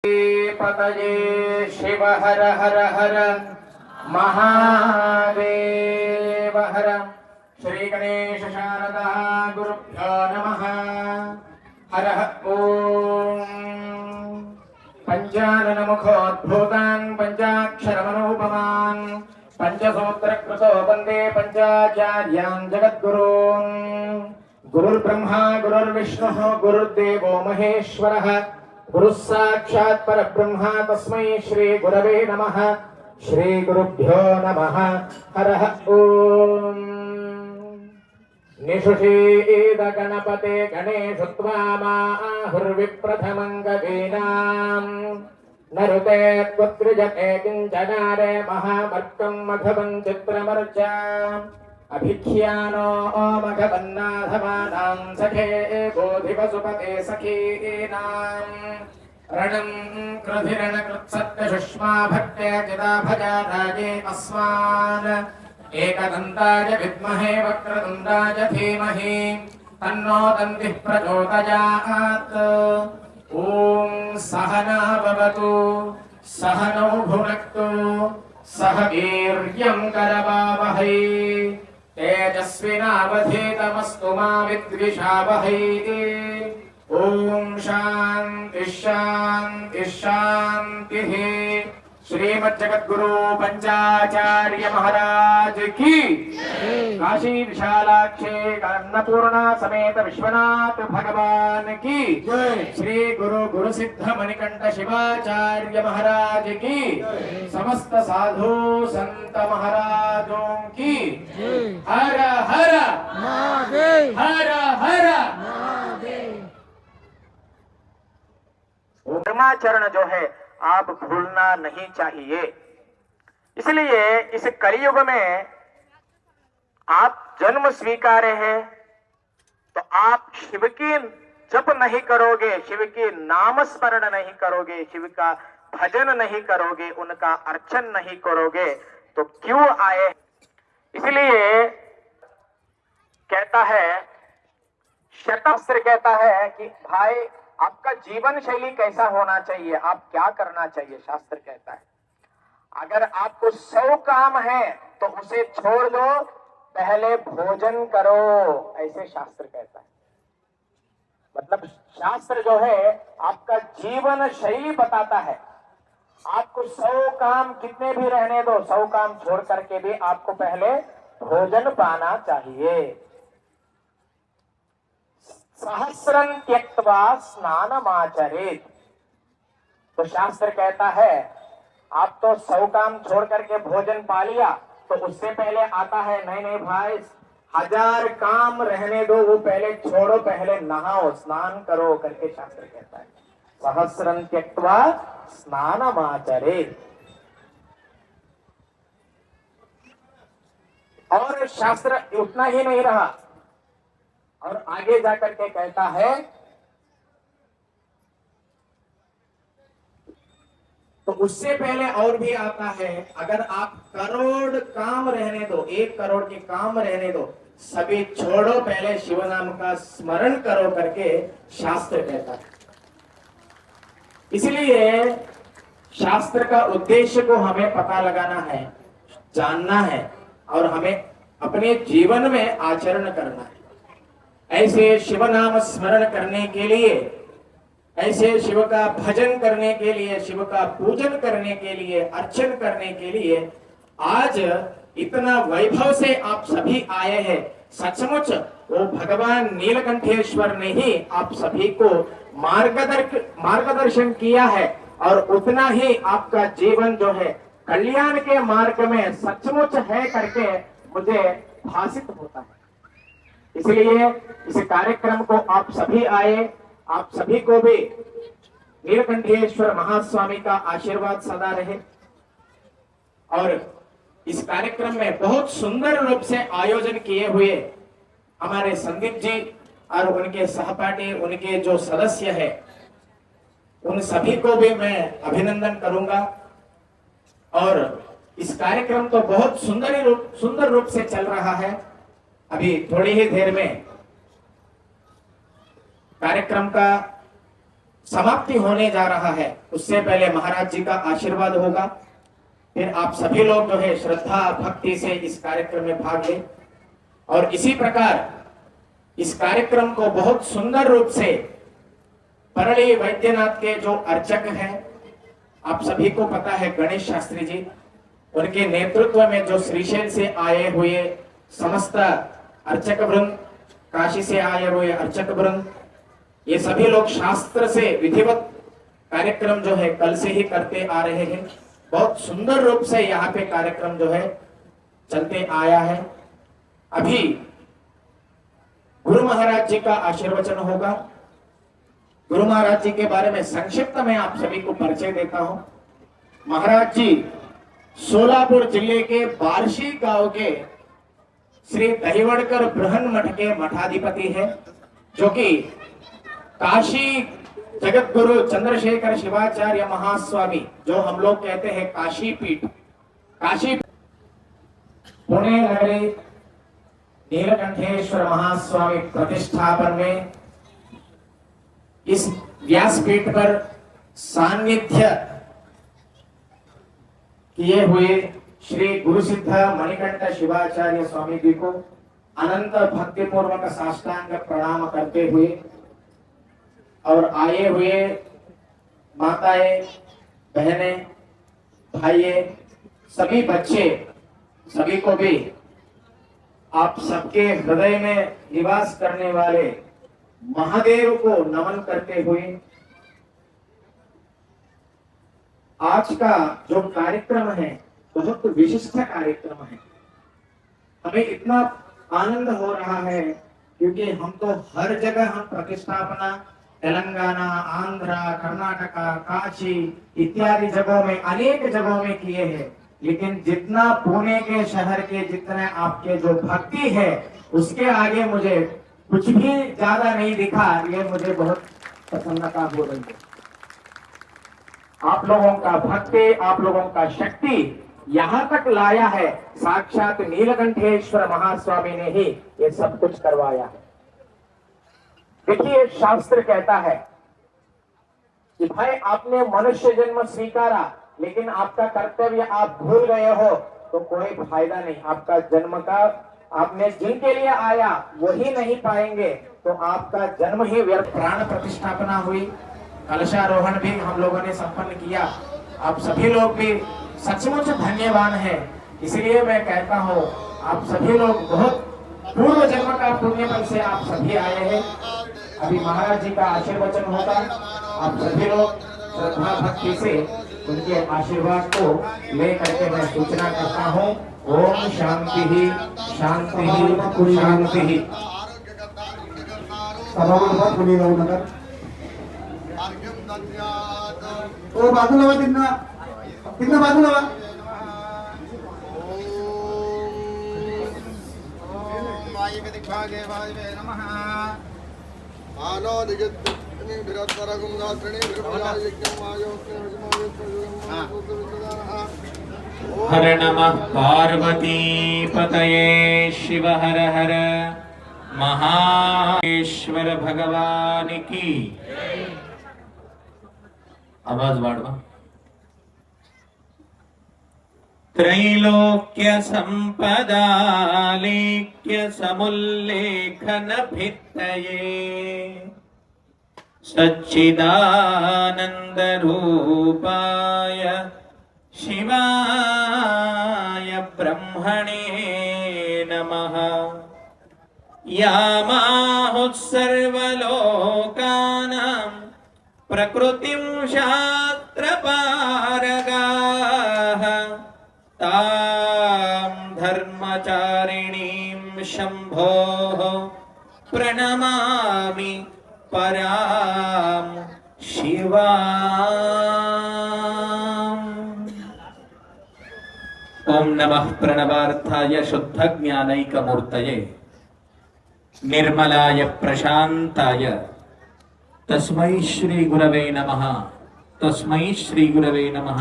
पतये शिव हर हर हर महादेव हर। श्री गणेश शारदा गुरुभ्यो नमः। हर ओम। पंचाननमुखोद्भूतान् पंचाक्षरमनोपमान् पंचसूत्रकृतो वन्दे पंचाचार्यान् जगद्गुरून्। गुरुर्ब्रह्मा गुरुर्विष्णुः गुरुर्देवो महेश्वरः गुरुः साक्षात् परब्रह्म तस्मै श्री गुरवे नमः। श्री गुरुभ्यो नमः। हरः ओम। निषुषीद गणपते गणेशत्वामाहुर्विप्रथमं गवीनाम् नरुते त्वत्कृजते किञ्चनारे महामर्कं मघवं चित्रमर्चा अभिख्यानो मघवन्नाथमानां सखे बोधिवसुपते सखीनां रणं कृधिरणकृत्सत्यशुष्मा भक्ते चिदा भजा राजे अस्मान् एकदन्ताय विद्महे वक्रतुण्डाय धीमहि तन्नो दन्तिः प्रचोदयात्। ॐ सहना भवतु सहनौ भुनक्तु सह वीर्यं करवावहै तेजस्विनावधीतमस्तु मा विद्विषावहै। ओम शांति शांति शांतिः। श्रीमद् जगद्गुरु पंचाचार्य महाराज की काशी विशालाक्षी अन्नपूर्णा समेत विश्वनाथ भगवान की श्री गुरु गुरु सिद्ध मणिकंठ शिवाचार्य महाराज की समस्त साधु संत महाराजों की हर हर महादेव हर हर महादेव। धर्माचरण जो है आप भूलना नहीं चाहिए। इसलिए इस कलियुग में आप जन्म स्वीकारे हैं तो आप शिव की जप नहीं करोगे, शिव की नाम स्मरण नहीं करोगे, शिव का भजन नहीं करोगे, उनका अर्चन नहीं करोगे तो क्यों आए। इसलिए कहता है शास्त्र कहता है कि भाई आपका जीवन शैली कैसा होना चाहिए, आप क्या करना चाहिए। शास्त्र कहता है अगर आपको 100 काम है तो उसे छोड़ दो, पहले भोजन करो, ऐसे शास्त्र कहता है। मतलब शास्त्र जो है आपका जीवन शैली बताता है। आपको 100 काम कितने भी रहने दो, 100 काम छोड़ करके भी आपको पहले भोजन पाना चाहिए। सहस्रं त्यक्त्वा स्नानमाचरेत्। तो शास्त्र कहता है आप तो 100 काम छोड़ करके भोजन पा लिया तो उससे पहले आता है नहीं नहीं भाई 1000 काम रहने दो, वो पहले छोड़ो, पहले नहाओ स्नान करो करके शास्त्र कहता है। सहस्रं त्यक्त्वा स्नानमाचरेत्। और शास्त्र उतना ही नहीं रहा और आगे जाकर के कहता है तो उससे पहले और भी आता है अगर आप करोड़ काम रहने दो, 1 करोड़ के काम रहने दो, सभी छोड़ो, पहले शिव नाम का स्मरण करो करके शास्त्र कहता है। इसलिए शास्त्र का उद्देश्य को हमें पता लगाना है, जानना है और हमें अपने जीवन में आचरण करना है। ऐसे शिव नाम स्मरण करने के लिए, ऐसे शिव का भजन करने के लिए, शिव का पूजन करने के लिए, अर्चन करने के लिए आज इतना वैभव से आप सभी आए हैं। सचमुच वो भगवान नीलकंठेश्वर ने ही आप सभी को मार्गदर्शन किया है और उतना ही आपका जीवन जो है कल्याण के मार्ग में सचमुच है करके मुझे भासित होता है। इसलिए इस कार्यक्रम को आप सभी आए, आप सभी को भी नीलकंठेश्वर महास्वामी का आशीर्वाद सदा रहे। और इस कार्यक्रम में बहुत सुंदर रूप से आयोजन किए हुए हमारे संदीप जी और उनके सहपाठी, उनके जो सदस्य है, उन सभी को भी मैं अभिनंदन करूंगा। और इस कार्यक्रम तो बहुत सुंदर रूप से चल रहा है। अभी थोड़ी ही देर में कार्यक्रम का समाप्ति होने जा रहा है, उससे पहले महाराज जी का आशीर्वाद होगा। फिर आप सभी लोग जो है श्रद्धा भक्ति से इस कार्यक्रम में भाग लें। और इसी प्रकार इस कार्यक्रम को बहुत सुंदर रूप से परली वैद्यनाथ के जो अर्चक हैं, आप सभी को पता है गणेश शास्त्री जी, उनके नेतृत्व में जो श्रीशैल से आए हुए समस्त अर्चक वृंद, काशी से आए हुए अर्चक वृंद, ये सभी लोग शास्त्र से विधिवत कार्यक्रम जो है कल से ही करते आ रहे हैं। बहुत सुंदर रूप से यहाँ पे कार्यक्रम जो है चलते आया है। अभी गुरु महाराज जी का आशीर्वचन होगा। गुरु महाराज जी के बारे में संक्षिप्त में आप सभी को परिचय देता हूं। महाराज जी सोलापुर जिले के बार्शी गांव के श्री दहिवड़कर बृहन मठ के मठाधिपति है, जो कि काशी जगत गुरु चंद्रशेखर शिवाचार्य महास्वामी, जो हम लोग कहते हैं काशी पीठ, काशी पुणे नगरी नीलकंठेश्वर महास्वामी प्रतिष्ठापन में इस व्यासपीठ पर सान्निध्य किए हुए श्री गुरु सिद्ध मणिकंठ शिवाचार्य स्वामी जी को अनंत भक्ति पूर्वक साष्टांग प्रणाम करते हुए और आए हुए माताएं, बहनें, भाइयों, सभी बच्चे, सभी को भी आप सबके हृदय में निवास करने वाले महादेव को नमन करते हुए आज का जो कार्यक्रम है बहुत विशिष्ट कार्यक्रम है। हमें इतना आनंद हो रहा है क्योंकि हम तो हर जगह हम प्रतिष्ठापना तेलंगाना, आंध्रा, कर्नाटका, काशी इत्यादि जगहों में, अनेक जगहों में किए हैं, लेकिन जितना पुणे के शहर के जितने आपके जो भक्ति है उसके आगे मुझे कुछ भी ज्यादा नहीं दिखा। ये मुझे बहुत प्रसन्नता हो रही है। आप लोगों का भक्ति, आप लोगों का शक्ति यहाँ तक लाया है, साक्षात नीलकंठेश्वर महास्वामी ने ही ये सब कुछ करवाया है। देखिए शास्त्र कहता है कि भाई आपने मनुष्य जन्म स्वीकारा, लेकिन आपका कर्तव्य आप भूल गए हो तो कोई फायदा नहीं। आपका जन्म का आपने जिनके लिए आया वही नहीं पाएंगे तो आपका जन्म ही व्यर्थ। प्राण प्रतिष्ठापना हुई, कलशारोहण भी हम लोगों ने संपन्न किया। आप सभी लोग भी सचमुच धन्यवान हैं। इसलिए मैं कहता हूँ आप सभी लोग बहुत पूर्व जन्म का पुण्य बल से आप सभी आए हैं। अभी महाराज जी का आशीर्वचन होगा। आप सभी लोग श्रद्धा भक्ति से उनके आशीर्वाद को लेकर के मैं सूचना करता हूँ। ओम शांति ही शांति ही शांति ही। ओ बाजूला तिन्ना तिन्ना बाजूला हर नमः पार्वती पतये शिव हर हर महादेश्वर भगवान की। आवाज वाढवा। त्रैलोक्य संपदा लेख्य समुल्लेखन भित्तये सच्चिदानंद रूपाय शिवाय ब्रह्मणे नमः। यामाहुः सर्वलोकानां प्रकृतिं शास्त्रपारगाः तां धर्मचारिणीं शम्भोः प्रणमामि परां शिवाम्। ओम नमः प्रणवार्थाय शुद्ध ज्ञानैकमूर्तये निर्मलाय प्रशांताय तस्मै श्री गुरवे नमः। तस्मै श्री गुरवे नमः।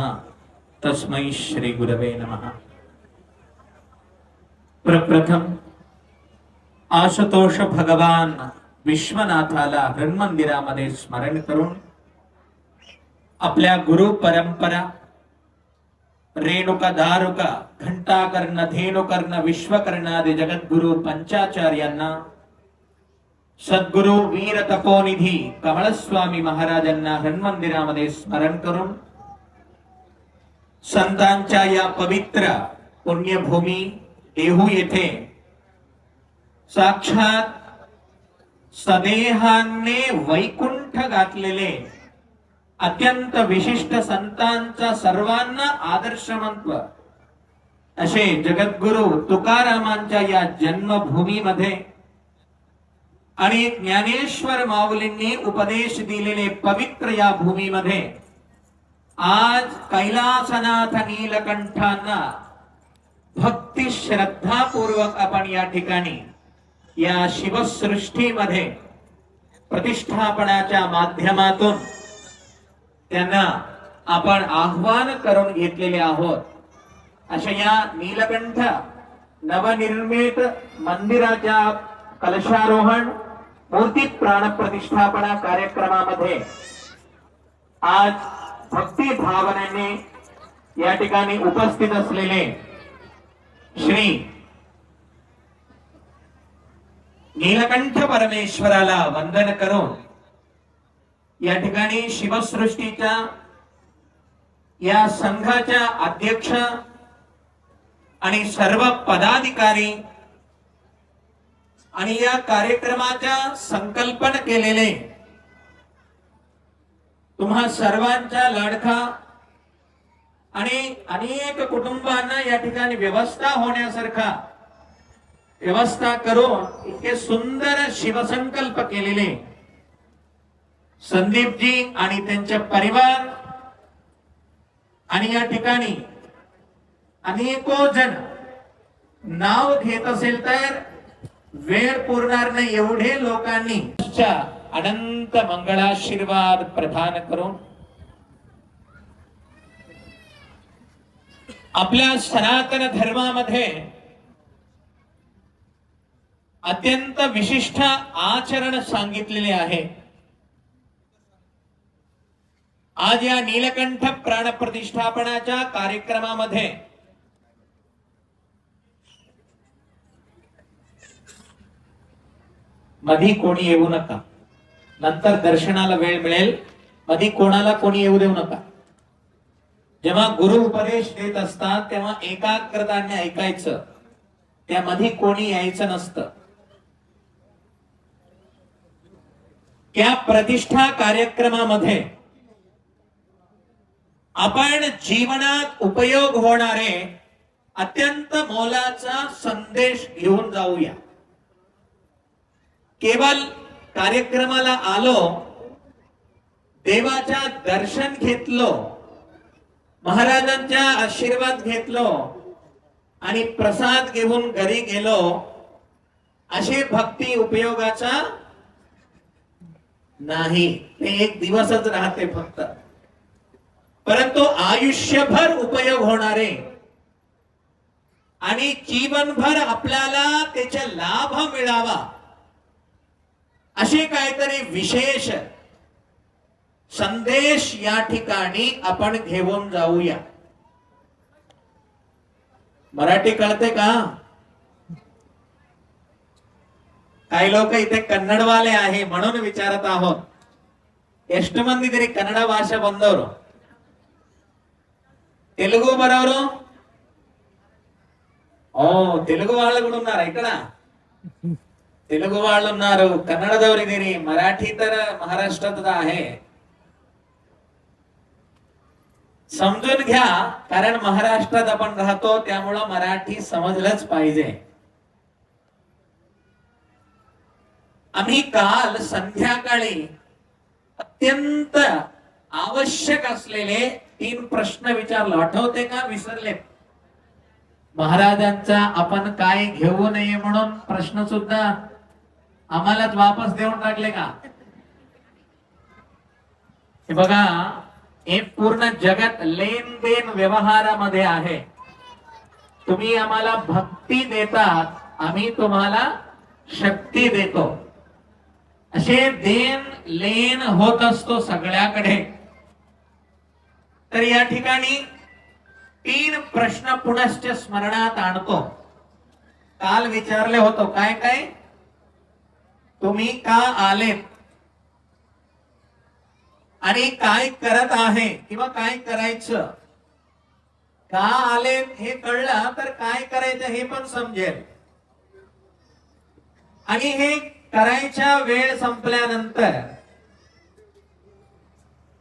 तस्मै श्री गुरवे नमः। प्रप्रथम आशुतोष भगवान विश्वनाथाला हृन्मंदिरामध्ये स्मरण करून आपल्या गुरु परंपरा रेणुका दारुका घंटाकर्ण धेनुकर्ण विश्वकर्णादि जगद्गुरु पंचाचार्यांना, सद्गुरु वीर तपोनिधी कमळस्वामी महाराजांना हनुमंदिरामध्ये स्मरण करून संतांच्या या पवित्र पुण्यभूमी देहू येथे साक्षात सदेहाने वैकुंठ गाठलेले अत्यंत विशिष्ट संतांचा सर्वांना आदर्शमंत्व असे जगद्गुरु तुकारामांच्या या जन्मभूमीमध्ये आणि ज्ञानेश्वर माऊलींनी उपदेश दिलेले पवित्र या भूमीमध्ये आज कैलासनाथ नीलकंठांना भक्ती श्रद्धापूर्वक आपण या ठिकाणी या शिवसृष्टीमध्ये प्रतिष्ठापनाच्या माध्यमातून त्यांना आपण आह्वान करून घेतलेले आहोत. अशा या नीलकंठ नवनिर्मित मंदिराच्या कलशारोहण मूर्ती प्राण प्रतिष्ठापना कार्यक्रमामध्ये आज भक्ती भावनेने या ठिकाणी उपस्थित असलेले श्री नीलकंठ परमेश्वराला वंदन करून या ठिकाणी शिवसृष्टीच्या या संघाच्या अध्यक्ष आणि सर्व पदाधिकारी आणि या कार्यक्रमाच्या संकल्पन केलेले तुम्हा सर्वांच्या लाडका आणि अनेक कुटुंबांना या ठिकाणी व्यवस्था होण्यासारखा व्यवस्था करून इतके सुंदर शिवसंकल्प केलेले संदीपजी आणि त्यांचे परिवार आणि या ठिकाणी अनेको जण नाव घेत असेल तर वेळ पुरणार नाही एवढे लोकांनी अनंत मंगळाशीर्वाद प्रदान करून आपल्या सनातन धर्मामध्ये अत्यंत विशिष्ट आचरण सांगितलेले आहे. आज या नीलकंठ प्राण प्रतिष्ठापनाच्या कार्यक्रमामध्ये मधी कोणी येऊ नका. नंतर दर्शनाला वेळ मिळेल. मधी कोणाला कोणी येऊ देऊ नका. जेव्हा गुरु उपदेश देत असतात तेव्हा एकाग्रताने ऐकायचं. त्यामध्ये कोणी यायचं नसतं. त्या प्रतिष्ठा कार्यक्रमामध्ये आपण जीवनात उपयोग होणारे अत्यंत मोलाचा संदेश घेऊन जाऊया. केवळ कार्यक्रमाला आलो, देवाच्या दर्शन घेतलो, महाराजांचा आशीर्वाद घेतलो आणि प्रसाद घेऊन घरी गेलो, अशी भक्ती उपयोगाचा नाही. ते एक दिवसच राहते फक्त. परंतु आयुष्यभर उपयोग होणारे आणि जीवनभर आपल्याला त्याचा लाभ मिळावा असे काहीतरी विशेष संदेश या ठिकाणी आपण घेऊन जाऊया. मराठी कळते का? काही लोक इथे कन्नडवाले आहे म्हणून विचारत आहोत. ಎಷ್ಟು ಮಂದಿ ಇದೀರಿ ಕನ್ನಡ ಭಾಷೆ ಬಂದವರು? తెలుగు బరవరు? ఓ తెలుగు వాళ్ళు కూడా ఉన్నారు ఇక్కడ. తెలుగు వాళ్ళు ఉన్నారు, कन्नडದವರು ಇದೀರಿ, मराठी तर महाराष्ट्रात आहे. समजून घ्या, कारण महाराष्ट्रात आपण राहतो त्यामुळे मराठी समजलंच पाहिजे. आम्ही काल संध्याकाळी अत्यंत आवश्यक असलेले 3 प्रश्न विचारले. आठवते का? विसरले? महाराजांचा आपण काय घेऊ नये म्हणून प्रश्न सुद्धा आम्हालाच वापस देऊन टाकले का? हे बघा, हे पूर्ण जगत लेन देन व्यवहारामध्ये आहे. तुम्ही आम्हाला भक्ती देतात, आम्ही तुम्हाला शक्ती देतो. असे देन लेन होत असतो सगळ्याकडे. तर या ठिकाणी 3 प्रश्न पुनश्च स्मरणात आणतो. काल विचारले होतो काय काय, तुम्ही का आलेत आणि काय करत आहे किंवा काय करायचं. का आलेत हे कळलं तर काय करायचं हे पण समजेल. आणि हे करायच्या वेळ संपल्यानंतर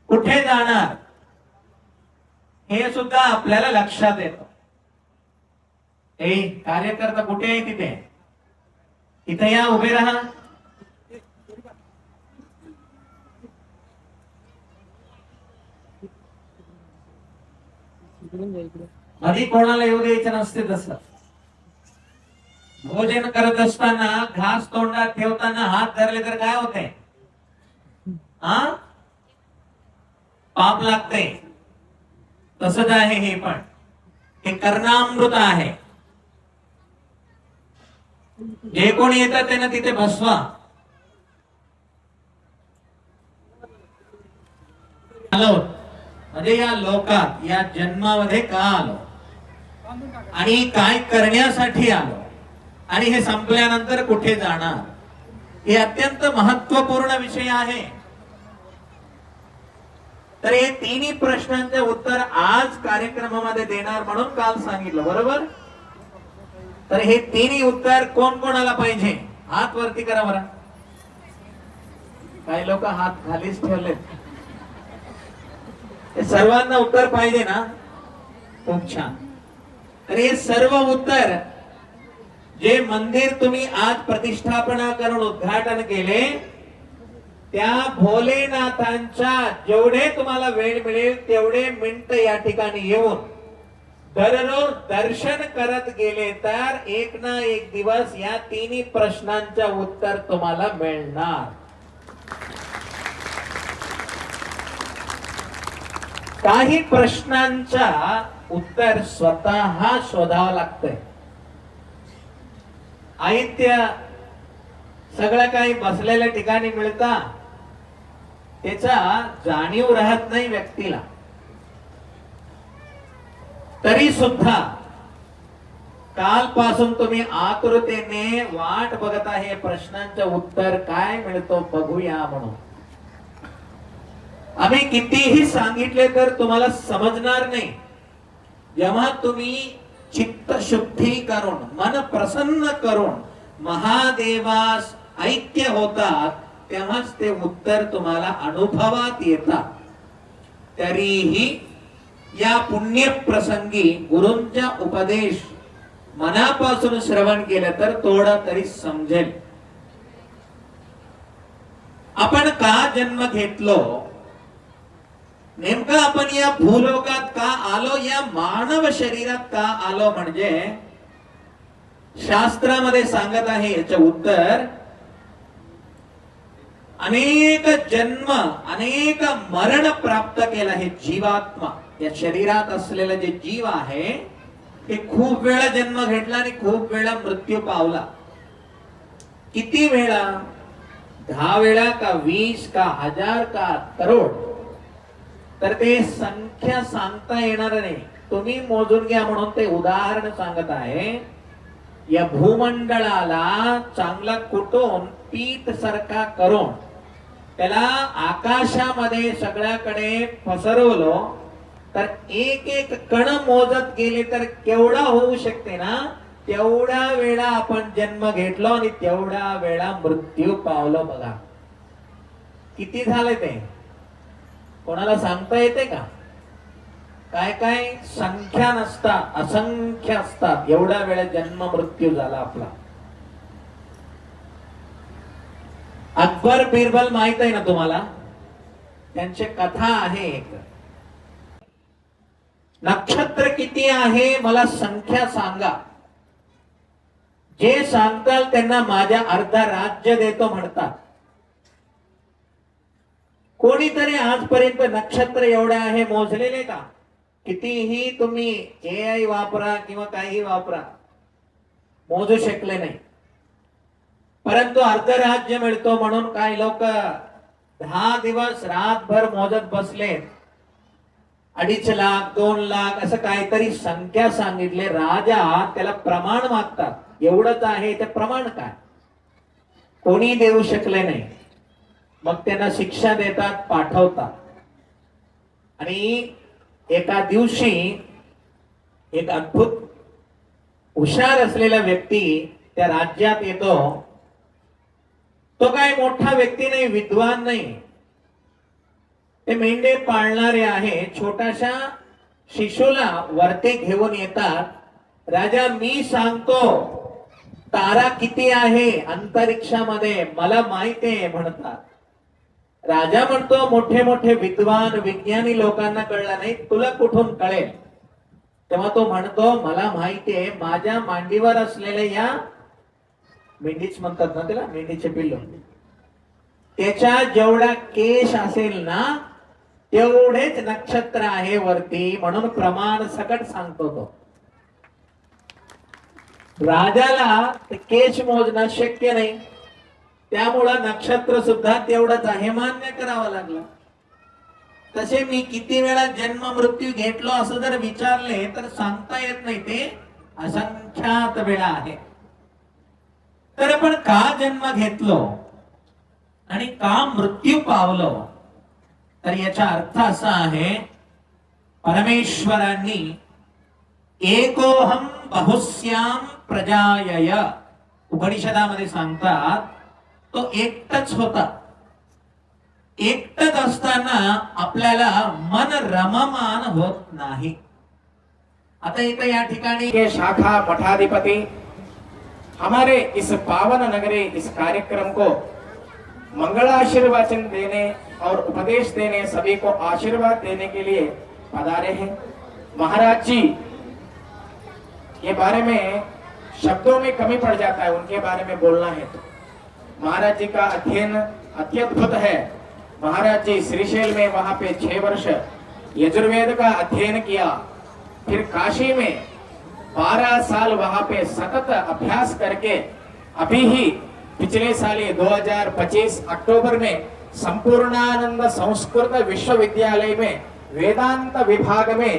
कुठे जाणार हे सुद्धा आपल्याला लक्षात येतं. कार्यकर्ता कुठे आहे तिथे, इथे या, उभे राहा. आधी कोणाला येऊ द्यायचं नसते. तसं भोजन करत असताना घास तोंडात ठेवताना हात धरले तर काय होते, पाप लागते. तसंच आहे हे पण, हे कर्णामृत आहे. जे कोणी येतात त्यांना तिथे बसवा. आलो म्हणजे या लोकात, या जन्मामध्ये का आलो आणि काय करण्यासाठी आलो आणि हे संपल्यानंतर कुठे जाणार, हे अत्यंत महत्वपूर्ण विषय आहे. तर हे तिन्ही प्रश्नांचे उत्तर आज कार्यक्रमामध्ये देणार म्हणून काल सांगितलं, बरोबर. तर हे तिन्ही उत्तर कोण कोणाला पाहिजे, हात वरती करा बरं. काही लोक हात खालीच ठेवलेत. सर्वांना उत्तर पाहिजे ना, खूप छान. तर हे सर्व उत्तर जे मंदिर तुम्ही आज प्रतिष्ठापना करून उद्घाटन केले, त्या भोलेनाथांच्या जेवढे तुम्हाला वेळ मिळेल तेवढे मिनिट या ठिकाणी येऊन दररोज दर्शन करत गेले तर एक ना एक दिवस या तिन्ही प्रश्नांच्या उत्तर तुम्हाला मिळणार. काही प्रश्नांचा उत्तर स्वतः शोधावं लागतंय. आयत्य सगळं काही बसलेल्या ठिकाणी मिळता, त्याचा जाणीव राहत नाही व्यक्तीला. तरी सुद्धा कालपासून तुम्ही आतुरतेने वाट बघत आहे प्रश्नांचं उत्तर काय मिळतो बघूया म्हणून. आम्ही कितीही सांगितले तर तुम्हाला समजणार नाही. जेव्हा तुम्ही चित्त शुद्धी करून, मन प्रसन्न करून महादेवास ऐक्य होतात, तेव्हाच ते उत्तर तुम्हाला अनुभवात येतात. तरीही या पुण्य प्रसंगी गुरूंचा उपदेश मनापासून श्रवण केलं तर थोडा तरी समजेल. आपण का जन्म घेतलो, नेमका आपण या भूलोकात का आलो, या मानव शरीरात का आलो, म्हणजे शास्त्रामध्ये सांगत आहे याचं उत्तर, अनेक जन्म अनेक मरण प्राप्त केला हे जीवात्मा. या शरीरात असलेला जे जीव आहे ते खूप वेळा जन्म घेतला आणि खूप वेळा मृत्यू पावला. किती वेळा, 10 वेळा का 20 का 1000 का करोड, तर ते संख्या सांगता येणार नाही. तुम्ही मोजून घ्या म्हणून ते उदाहरण सांगत आहे. या भूमंडळाला चांगला कुटून पीठ सारखा करून त्याला आकाशामध्ये सगळ्याकडे पसरवलो तर एक एक कण मोजत गेले तर केवढा होऊ शकते ना, तेवढा वेळा आपण जन्म घेतलो आणि तेवढा वेळा मृत्यू पावलो. बघा किती झाले ते, कोणाला सांगता येते का? काय काय संख्या नसतात, असंख्य असतात. एवढा वेळा जन्म मृत्यू झाला आपला. अकबर बिरबल माहित आहे ना तुम्हाला, त्यांची कथा आहे एक. नक्षत्र किती आहे मला संख्या सांगा, जे सांगताल त्यांना माझ्या अर्धा राज्य देतो म्हणतात. कोणीतरी आजपर्यंत नक्षत्र एवढे आहे मोजलेले का? कितीही तुम्ही AI वापरा किंवा काही वापरा, मोजू शकले नाही. परंतु अर्ध राज्य मिळतो म्हणून काही लोक 10 दिवस रातभर मोजत बसले 2.5 लाख 2 लाख असं काहीतरी संख्या सांगितले. राजा त्याला प्रमाण मागतात, एवढंच आहे ते प्रमाण काय, कोणी देऊ शकले नाही. मग त्यांना शिक्षा देतात, पाठवतात. आणि एका दिवशी एक अद्भुत हुशार असलेला व्यक्ती त्या राज्यात येतो. तो काय मोठा व्यक्ती नाही, विद्वान नाही, ते मेंढे पाळणारे आहे. छोटाशा शिशूला वरती घेऊन येतात. राजा, मी सांगतो तारा किती आहे अंतरिक्षामध्ये, मला माहिती आहे म्हणतात. राजा म्हणतो, मोठे मोठे विद्वान विज्ञानी लोकांना कळलं नाही, तुला कुठून कळेल. तेव्हा तो म्हणतो, मला माहिती आहे, माझ्या मांडीवर असलेले या मेंढीच म्हणतात ना त्याला, मेंढीचे पिल्लू, त्याच्या जेवढा केश असेल ना तेवढेच नक्षत्र आहे वरती, म्हणून प्रमाण सकट सांगतो तो. राजाला ते केश मोजणं शक्य नाही, त्यामुळं नक्षत्र सुद्धा तेवढंच आहे मान्य करावं लागलं. तसे मी किती वेळा जन्म मृत्यू घेतलो असं जर विचारले तर सांगता येत नाही, ते असंख्यात वेळा आहे. तर आपण का जन्म घेतलो आणि का मृत्यू पावलो, तर याचा अर्थ असा आहे, परमेश्वरांनी एकोहम बहुस्याम प्रजायय उपनिषदामध्ये सांगतात, तो एकटाच होता. एकटच असताना आपल्याला मन रममान होत नाही. आता इथे या ठिकाणी के शाखा मठाधिपति हमारे इस पावन नगरी इस कार्यक्रम को मंगलाशीर्वचन देने और उपदेश देने, सभी को आशीर्वाद देने के लिए पधारे हैं। महाराज जी के बारे में शब्दों में कमी पड़ जाता है, उनके बारे में बोलना है तो महाराज जी का अध्ययन अत्यद्भुत है। महाराज जी श्रीशैल में वहां पे 6 वर्ष यजुर्वेद का अध्ययन किया, फिर काशी में 12 साल वहां पे सतत अभ्यास करके अभी ही पिछले साल 2025 अक्टूबर में संपूर्णानंद संस्कृत विश्वविद्यालय में वेदांत विभाग में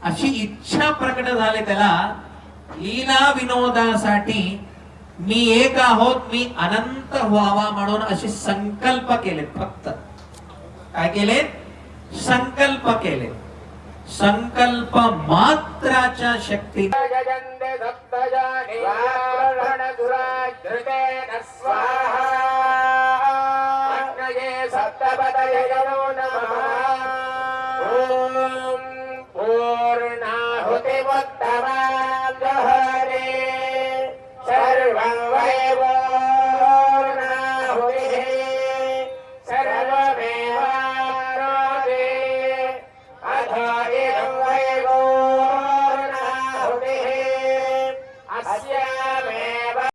अशी इच्छा प्रकट झाली त्याला, लीला विनोदासाठी मी एक आहोत, मी अनंत व्हावा म्हणून असे संकल्प केले. फक्त काय केले? संकल्प केले. संकल्प मात्राच्या शक्ती सर्वं वैवो